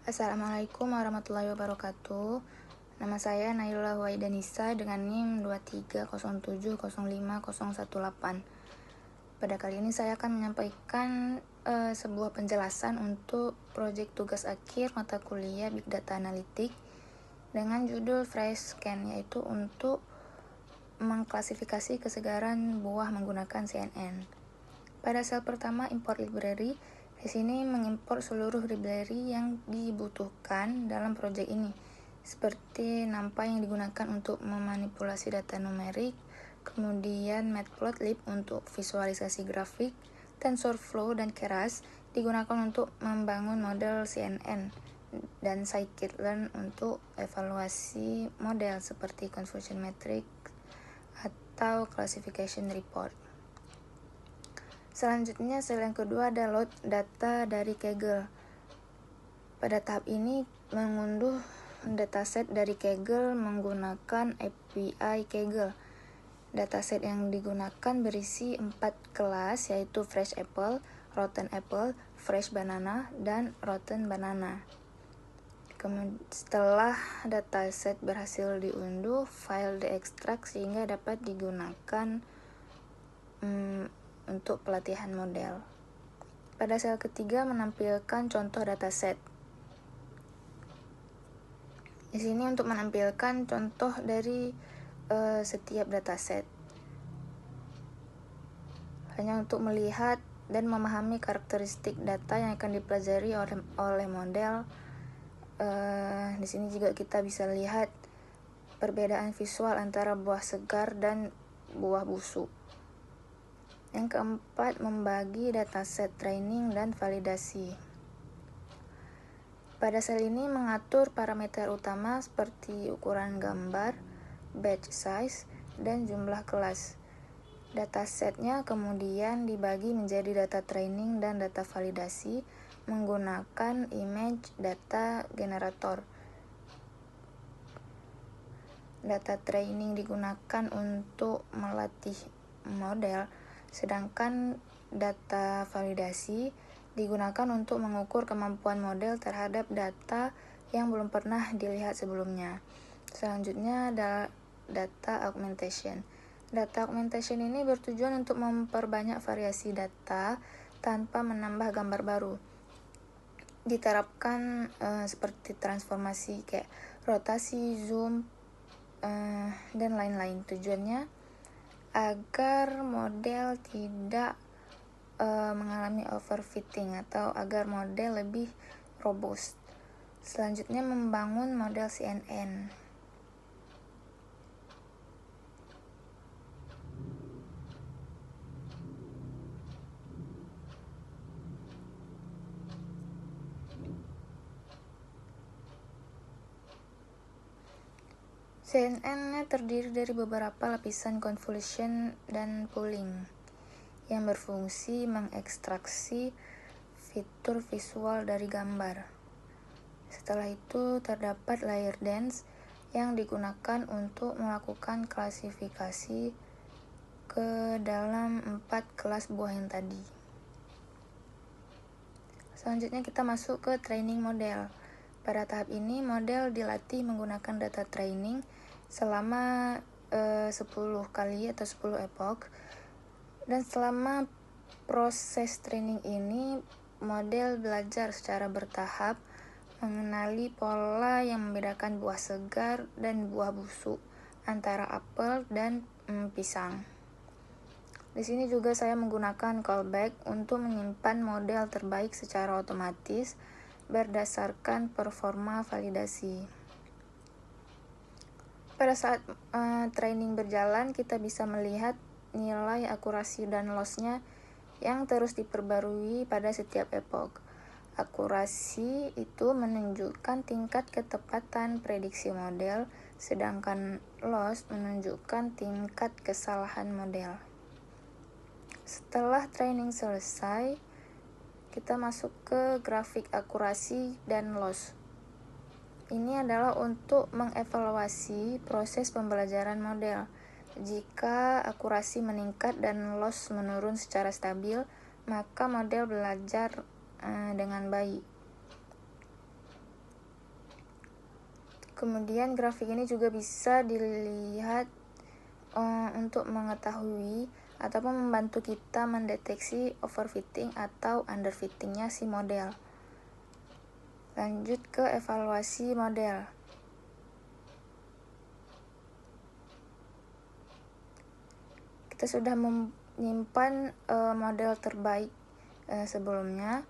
Assalamualaikum warahmatullahi wabarakatuh. Nama saya Nailullah Waidanisa dengan NIM 230705018. Pada kali ini saya akan menyampaikan sebuah penjelasan untuk proyek tugas akhir mata kuliah Big Data Analytics dengan judul Fresh Scan, yaitu untuk mengklasifikasi kesegaran buah menggunakan CNN. Pada sel pertama, import library. Di sini mengimpor seluruh library yang dibutuhkan dalam proyek ini, seperti NumPy yang digunakan untuk memanipulasi data numerik, kemudian Matplotlib untuk visualisasi grafik, TensorFlow dan Keras digunakan untuk membangun model CNN, dan Scikit-learn untuk evaluasi model seperti confusion matrix atau classification report. Selanjutnya, sel yang kedua ada load data dari Kaggle. Pada tahap ini, mengunduh dataset dari Kaggle menggunakan API Kaggle. Dataset yang digunakan berisi 4 kelas, yaitu Fresh Apple, Rotten Apple, Fresh Banana, dan Rotten Banana. Kemudian, setelah dataset berhasil diunduh, file diekstrak sehingga dapat digunakan untuk pelatihan model. Pada sel ketiga menampilkan contoh dataset. Di sini untuk menampilkan contoh dari setiap dataset, hanya untuk melihat dan memahami karakteristik data yang akan dipelajari oleh model. Di sini juga kita bisa lihat perbedaan visual antara buah segar dan buah busuk. Yang keempat, membagi dataset training dan validasi. Pada sel ini mengatur parameter utama seperti ukuran gambar, batch size, dan jumlah kelas. Datasetnya kemudian dibagi menjadi data training dan data validasi menggunakan image data generator. Data training digunakan untuk melatih model, sedangkan data validasi digunakan untuk mengukur kemampuan model terhadap data yang belum pernah dilihat sebelumnya. Selanjutnya ada data augmentation. Data augmentation ini bertujuan untuk memperbanyak variasi data tanpa menambah gambar baru. Diterapkan seperti transformasi kayak rotasi, zoom, dan lain-lain. Tujuannya agar model tidak mengalami overfitting atau agar model lebih robust. Selanjutnya membangun model CNN. CNN terdiri dari beberapa lapisan convolution dan pooling yang berfungsi mengekstraksi fitur visual dari gambar. Setelah itu terdapat layer dense yang digunakan untuk melakukan klasifikasi ke dalam 4 kelas buah yang tadi. Selanjutnya kita masuk ke training model. Pada tahap ini model dilatih menggunakan data training selama 10 kali atau 10 epoch. Dan selama proses training ini, model belajar secara bertahap mengenali pola yang membedakan buah segar dan buah busuk antara apel dan pisang. Di sini juga saya menggunakan callback untuk menyimpan model terbaik secara otomatis berdasarkan performa validasi. Pada saat training berjalan, kita bisa melihat nilai akurasi dan loss-nya yang terus diperbarui pada setiap epoch. Akurasi itu menunjukkan tingkat ketepatan prediksi model, sedangkan loss menunjukkan tingkat kesalahan model. Setelah training selesai, kita masuk ke grafik akurasi dan loss. Ini adalah untuk mengevaluasi proses pembelajaran model. Jika akurasi meningkat dan loss menurun secara stabil, maka model belajar dengan baik. Kemudian grafik ini juga bisa dilihat untuk mengetahui ataupun membantu kita mendeteksi overfitting atau underfittingnya si model. Lanjut ke evaluasi model. Kita sudah menyimpan model terbaik sebelumnya.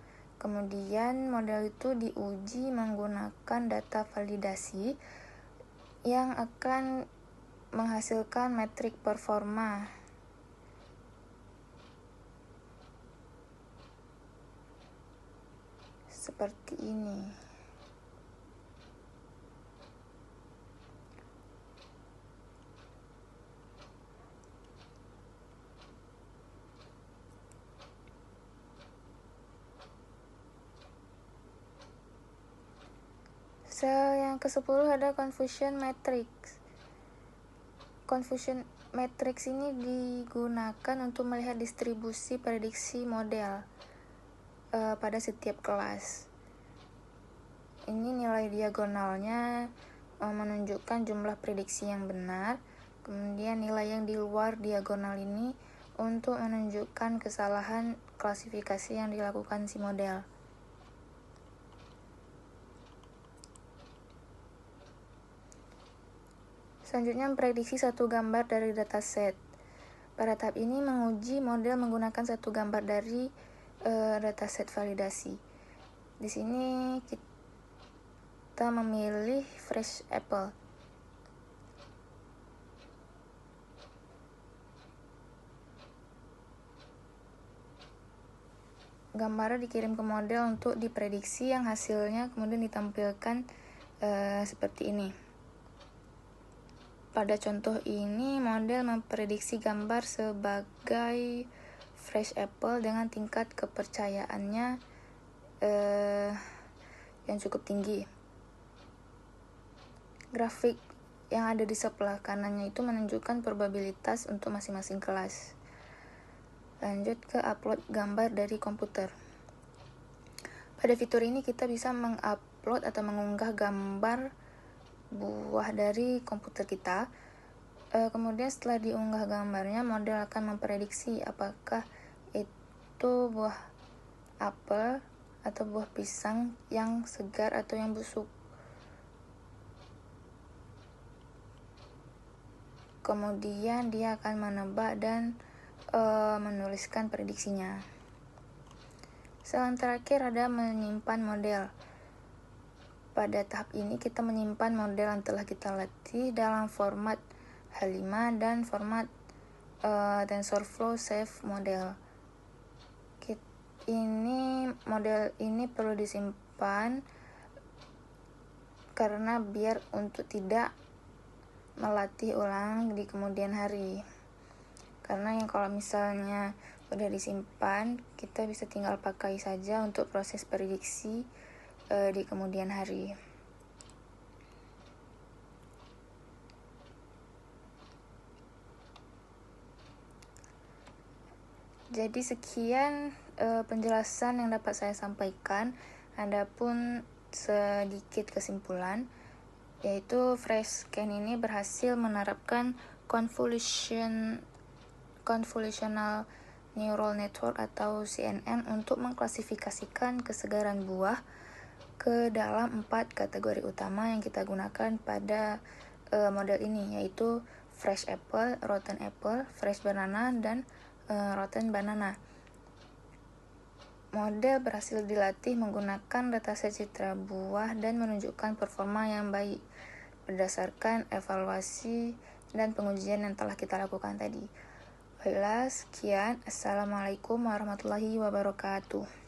Kemudian model itu diuji menggunakan data validasi yang akan menghasilkan metrik performa. Seperti ini. Yang ke-10 ada confusion matrix. Confusion matrix ini digunakan untuk melihat distribusi prediksi model pada setiap kelas. Ini nilai diagonalnya menunjukkan jumlah prediksi yang benar. Kemudian nilai yang di luar diagonal ini untuk menunjukkan kesalahan klasifikasi yang dilakukan si model. Selanjutnya, memprediksi satu gambar dari dataset. Pada tahap ini menguji model menggunakan satu gambar dari dataset validasi. Di sini kita memilih Fresh Apple. Gambarnya dikirim ke model untuk diprediksi, yang hasilnya kemudian ditampilkan seperti ini. Pada contoh ini, model memprediksi gambar sebagai Fresh Apple dengan tingkat kepercayaannya yang cukup tinggi. Grafik yang ada di sebelah kanannya itu menunjukkan probabilitas untuk masing-masing kelas. Lanjut ke upload gambar dari komputer. Pada fitur ini kita bisa mengupload atau mengunggah gambar buah dari komputer kita. Kemudian setelah diunggah gambarnya, model akan memprediksi apakah itu buah apel atau buah pisang yang segar atau yang busuk. Kemudian dia akan menebak dan menuliskan prediksinya. Yang terakhir ada menyimpan model. Pada tahap ini kita menyimpan model yang telah kita latih dalam format H5 dan format TensorFlow Save Model. Model ini perlu disimpan karena biar untuk tidak melatih ulang di kemudian hari. Karena yang kalau misalnya udah disimpan, kita bisa tinggal pakai saja untuk proses prediksi di kemudian hari. Jadi sekian penjelasan yang dapat saya sampaikan. Adapun sedikit kesimpulan, yaitu FreshScan ini berhasil menerapkan convolutional neural network atau CNN untuk mengklasifikasikan kesegaran buah ke dalam 4 kategori utama yang kita gunakan pada model ini, yaitu fresh apple, rotten apple, fresh banana, dan rotten banana. Model berhasil dilatih menggunakan dataset citra buah dan menunjukkan performa yang baik berdasarkan evaluasi dan pengujian yang telah kita lakukan tadi. Baiklah, sekian. Assalamualaikum warahmatullahi wabarakatuh.